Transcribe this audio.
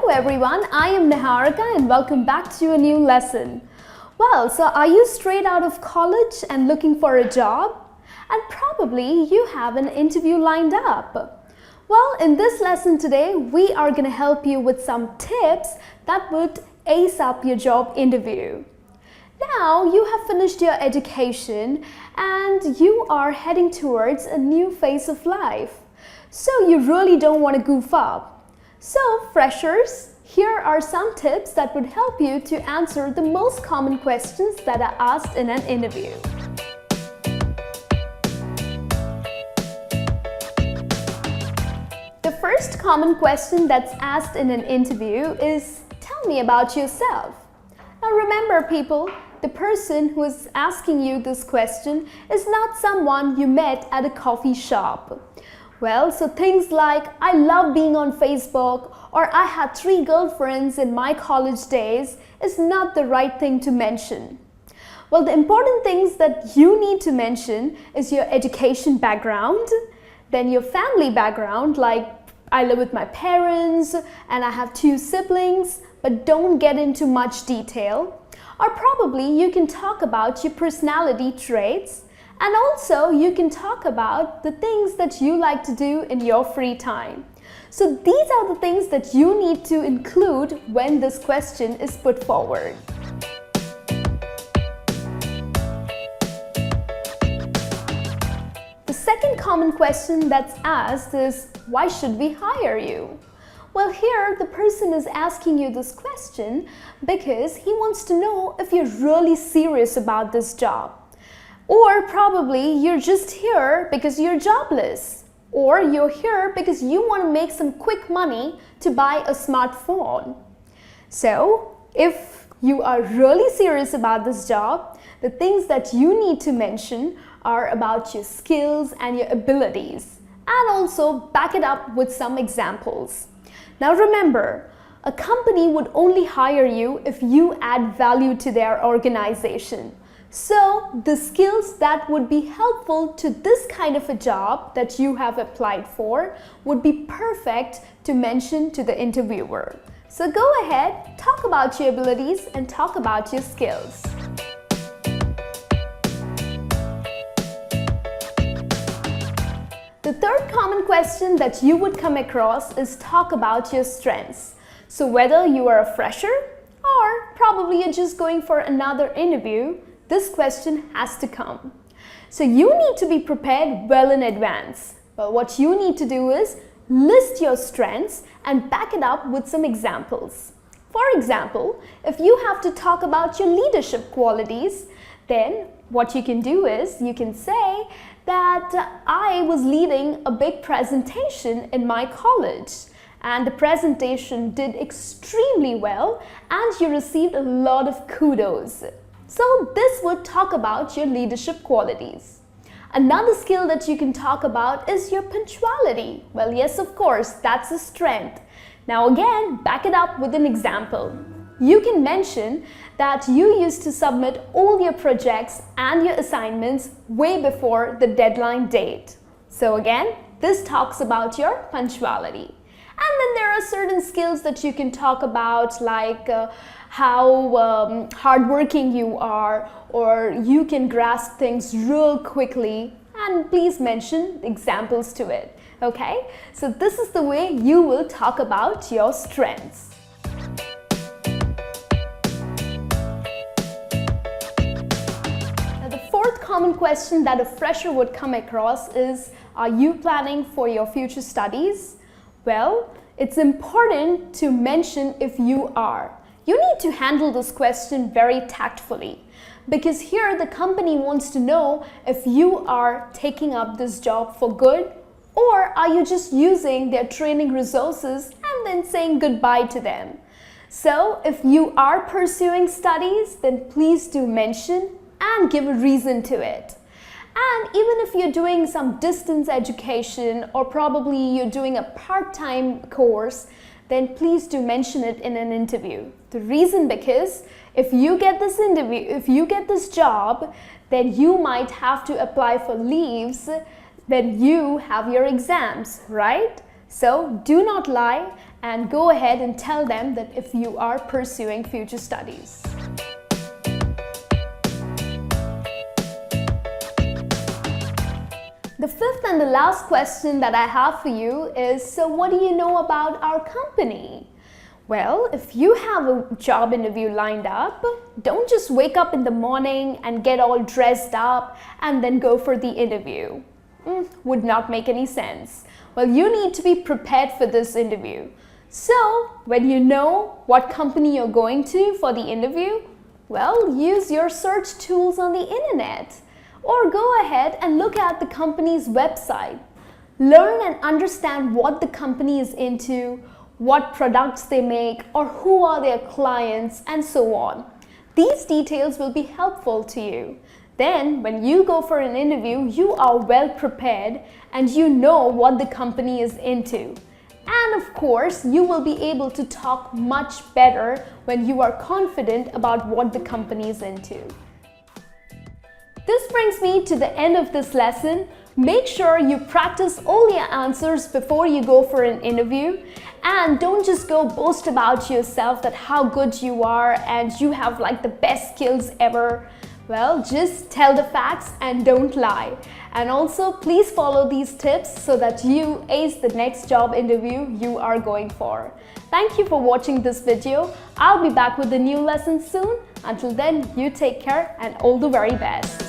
Hello everyone, I am Niharika and welcome back to a new lesson. Well, so are you straight out of college and looking for a job? And probably you have an interview lined up. Well, in this lesson today, we are going to help you with some tips that would ace up your job interview. Now, you have finished your education and you are heading towards a new phase of life. So you really don't want to goof up. So freshers, here are some tips that would help you to answer the most common questions that are asked in an interview. The first common question that's asked in an interview is, tell me about yourself. Now remember people, the person who is asking you this question is not someone you met at a coffee shop. Well, so things like, I love being on Facebook or I had 3 girlfriends in my college days is not the right thing to mention. Well, the important things that you need to mention is your education background, then your family background, like I live with my parents and I have 2 siblings, but don't get into much detail. Or probably you can talk about your personality traits. And also, you can talk about the things that you like to do in your free time. So these are the things that you need to include when this question is put forward. The second common question that's asked is, why should we hire you? Well, here the person is asking you this question because he wants to know if you're really serious about this job. Or probably you're just here because you're jobless. Or you're here because you want to make some quick money to buy a smartphone. So, if you are really serious about this job, the things that you need to mention are about your skills and your abilities. And also back it up with some examples. Now remember, a company would only hire you if you add value to their organization. So, the skills that would be helpful to this kind of a job that you have applied for would be perfect to mention to the interviewer. So go ahead, talk about your abilities and talk about your skills. The third common question that you would come across is talk about your strengths. So whether you are a fresher or probably you're just going for another interview, this question has to come. So you need to be prepared well in advance. But what you need to do is list your strengths and back it up with some examples. For example, if you have to talk about your leadership qualities, then what you can do is you can say that I was leading a big presentation in my college and the presentation did extremely well and you received a lot of kudos. So this would talk about your leadership qualities. Another skill that you can talk about is your punctuality. Well, yes, of course, that's a strength. Now again, back it up with an example. You can mention that you used to submit all your projects and your assignments way before the deadline date. So again, this talks about your punctuality. And then there are certain skills that you can talk about like how hardworking you are or you can grasp things real quickly and please mention examples to it. Okay? So this is the way you will talk about your strengths. Now, the fourth common question that a fresher would come across is, are you planning for your future studies? Well, it's important to mention if you are. You need to handle this question very tactfully because here the company wants to know if you are taking up this job for good or are you just using their training resources and then saying goodbye to them. So if you are pursuing studies, then please do mention and give a reason to it. And even if you're doing some distance education or probably you're doing a part-time course, then please do mention it in an interview. The reason because if you get this interview, if you get this job, then you might have to apply for leaves when you have your exams, right? So do not lie and go ahead and tell them that if you are pursuing future studies. The fifth and the last question that I have for you is, so what do you know about our company? Well, if you have a job interview lined up, don't just wake up in the morning and get all dressed up and then go for the interview. Would not make any sense. Well, you need to be prepared for this interview. So, when you know what company you're going to for the interview, well, use your search tools on the internet. Or go ahead and look at the company's website. Learn and understand what the company is into, what products they make, or who are their clients, and so on. These details will be helpful to you. Then, when you go for an interview, you are well prepared and you know what the company is into. And of course, you will be able to talk much better when you are confident about what the company is into. This brings me to the end of this lesson. Make sure you practice all your answers before you go for an interview, and don't just go boast about yourself that how good you are and you have like the best skills ever. Well, just tell the facts and don't lie. And also, please follow these tips so that you ace the next job interview you are going for. Thank you for watching this video. I'll be back with a new lesson soon. Until then, you take care and all the very best.